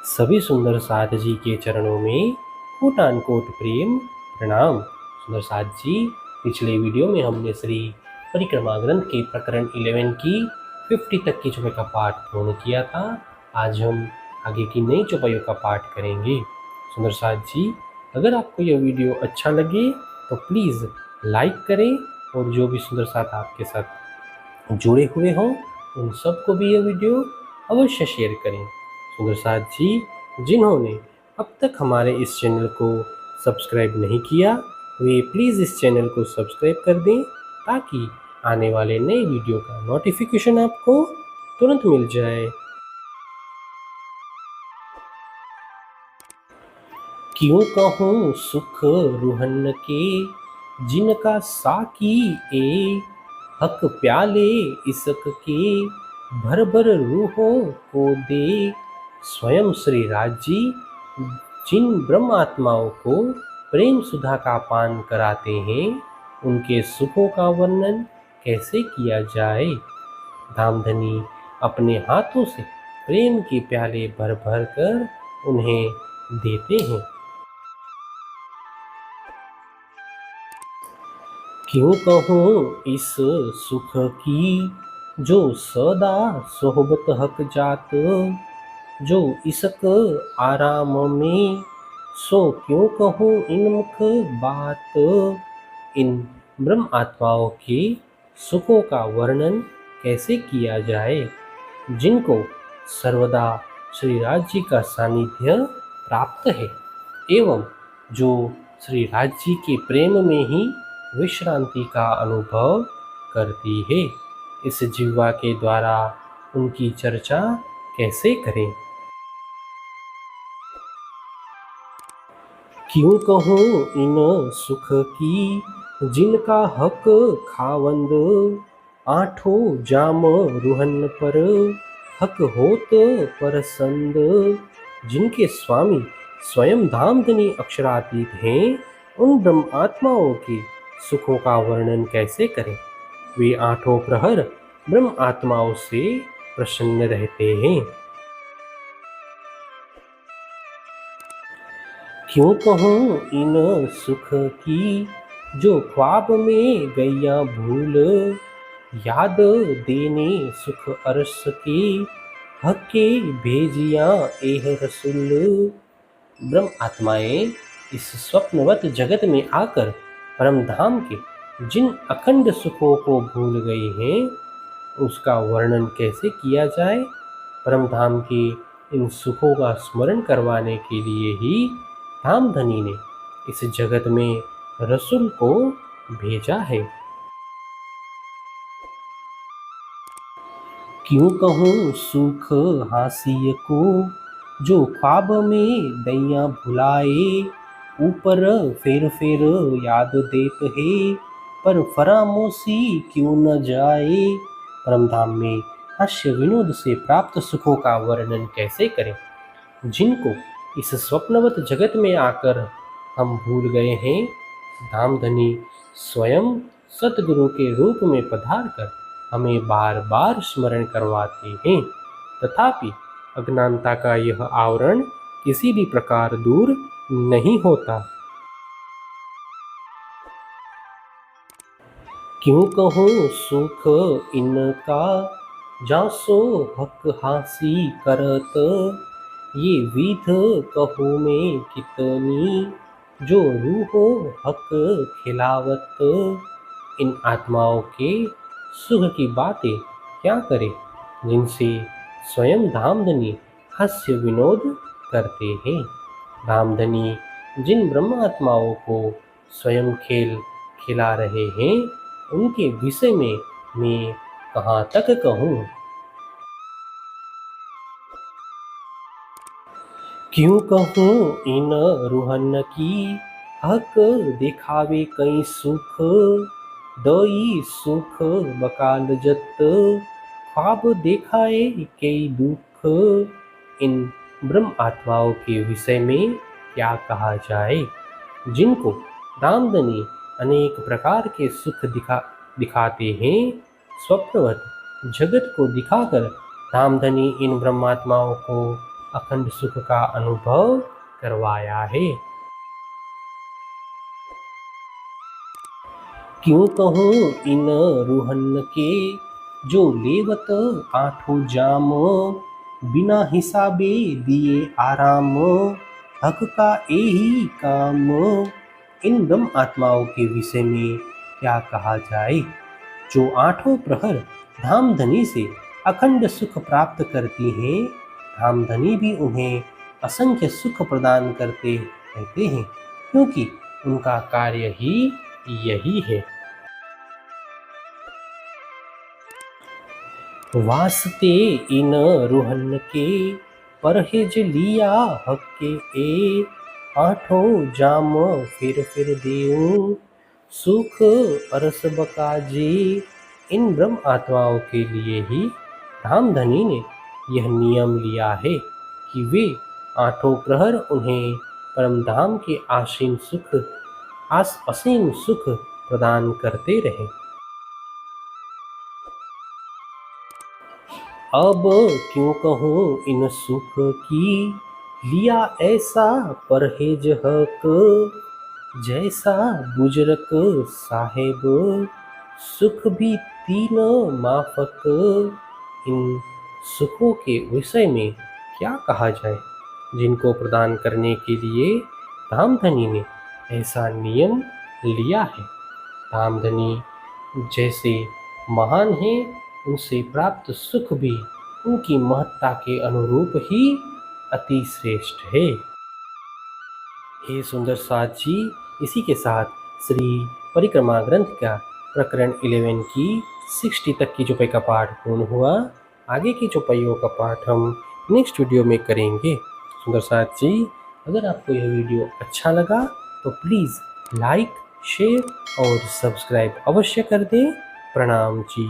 सभी सुंदर साथ जी के चरणों में कोटान कोट प्रेम प्रणाम। सुंदर साथ जी, पिछले वीडियो में हमने श्री परिक्रमा ग्रंथ के प्रकरण 11 की 50 तक की चौपाई का पाठ पूर्ण किया था। आज हम आगे की नई चौपाइयों का पाठ करेंगे। सुंदर साथ जी, अगर आपको यह वीडियो अच्छा लगे तो प्लीज़ लाइक करें और जो भी सुंदर साथ आपके साथ जुड़े हुए हों उन सबको भी यह वीडियो अवश्य शेयर करें। सुंदर साथ जी, जिन्होंने अब तक हमारे इस चैनल को सब्सक्राइब नहीं किया वे प्लीज़ इस चैनल को सब्सक्राइब कर दें ताकि आने वाले नए वीडियो का नोटिफिकेशन आपको तुरंत मिल जाए। क्यों कहूँ सुख रुहन के जिनका साकी ए, हक प्याले इसक के भर भर रूहों को दे। स्वयं श्री राज जी जिन ब्रह्म आत्माओं को प्रेम सुधा का पान कराते हैं उनके सुखों का वर्णन कैसे किया जाए। धामधनी अपने हाथों से प्रेम के प्याले भर भर कर उन्हें देते हैं। क्यों कहूँ इस सुख की जो सदा सोहबत हक जात, जो इसक आराम में सो क्यों कहूँ इन मुख बात। इन ब्रह्म आत्माओं के सुखों का वर्णन कैसे किया जाए जिनको सर्वदा श्री राज जी का सानिध्य प्राप्त है एवं जो श्री राज जी के प्रेम में ही विश्रांति का अनुभव करती है। इस जिह्वा के द्वारा उनकी चर्चा कैसे करें। क्यों कहूँ इन सुख की जिनका हक खावंद, आठों जाम रुहन पर हक होत परसंद। जिनके स्वामी स्वयं धामधनी अक्षरातीत हैं उन ब्रह्म आत्माओं के सुखों का वर्णन कैसे करें। वे आठों प्रहर ब्रह्म आत्माओं से प्रसन्न रहते हैं। क्यों कहूँ इन सुख की जो ख्वाब में गैया भूल, याद देने सुख अरस के हके भेजिया एह रसुल। ब्रह्म आत्माएं इस स्वप्नवत जगत में आकर परम धाम के जिन अखंड सुखों को भूल गए हैं उसका वर्णन कैसे किया जाए। परम धाम के इन सुखों का स्मरण करवाने के लिए ही धामधनी ने इस जगत में रसूल को भेजा है। क्यों कहूँ सुख हासिय को जो ख्वाब में दैया भुलाए, ऊपर फेर फेर याद देत है पर फरामोशी क्यों न जाए। परमधाम में हास्य विनोद से प्राप्त सुखों का वर्णन कैसे करें जिनको इस स्वप्नवत जगत में आकर हम भूल गए हैं। धामधनी स्वयं सतगुरु के रूप में पधार कर हमें बार बार स्मरण करवाते हैं, तथापि अज्ञानता का यह आवरण किसी भी प्रकार दूर नहीं होता। क्यों कहूँ सुख इनका जासो हक हासी करत, ये विध कहूँ में कितनी जो रूहो हक खिलावत। इन आत्माओं के सुख की बातें क्या करें जिनसे स्वयं धामधनी हास्य विनोद करते हैं। धामधनी जिन ब्रह्म आत्माओं को स्वयं खेल खिला रहे हैं उनके विषय में मैं कहाँ तक कहूँ। क्यों कहूँ इन रुहन की हक दिखावे कई सुख, दई सुख बकाल जत ख्वाब दिखाए कई दुख। इन ब्रह्म आत्माओं के विषय में क्या कहा जाए जिनको दामदनी अनेक प्रकार के सुख दिखाते हैं। स्वप्नवत जगत को दिखाकर धामधनी इन ब्रह्मात्माओं को अखंड सुख का अनुभव करवाया है। क्यों कहूँ इन रूहन के जो लेवत आठों जाम, बिना हिसाबे दिए आराम, हक का यही काम। इन ब्रह्म आत्माओं के विषय में क्या कहा जाए, जो आठों प्रहर धामधनी से अखंड सुख प्राप्त करती हैं। धामधनी भी उन्हें असंख्य सुख प्रदान करते रहते हैं, क्योंकि उनका कार्य ही यही है। वास्ते इन रूहन के परहेज लिया हक के ए, आठों जाम फिर देऊं सुख अरस बकाजी। इन ब्रह्म आत्माओं के लिए ही धामधनी ने यह नियम लिया है कि वे आठों प्रहर उन्हें परम धाम के असीम सुख प्रदान करते रहे। अब क्यों कहूँ इन सुख की लिया ऐसा परहेज हक, जैसा बुजुर्ग साहेब सुख भी तीन माफक। इन सुखों के विषय में क्या कहा जाए, जिनको प्रदान करने के लिए धामधनी ने ऐसा नियम लिया है। धामधनी जैसे महान है, उनसे प्राप्त सुख भी उनकी महत्ता के अनुरूप ही अति श्रेष्ठ है। हे सुंदर साथ जी, इसी के साथ श्री परिक्रमा ग्रंथ का प्रकरण 11 की 60 तक की चौपाई का पाठ पूर्ण हुआ। आगे की चौपाइयों का पाठ हम नेक्स्ट वीडियो में करेंगे। सुंदर साथ जी, अगर आपको यह वीडियो अच्छा लगा तो प्लीज़ लाइक, शेयर और सब्सक्राइब अवश्य कर दें। प्रणाम जी।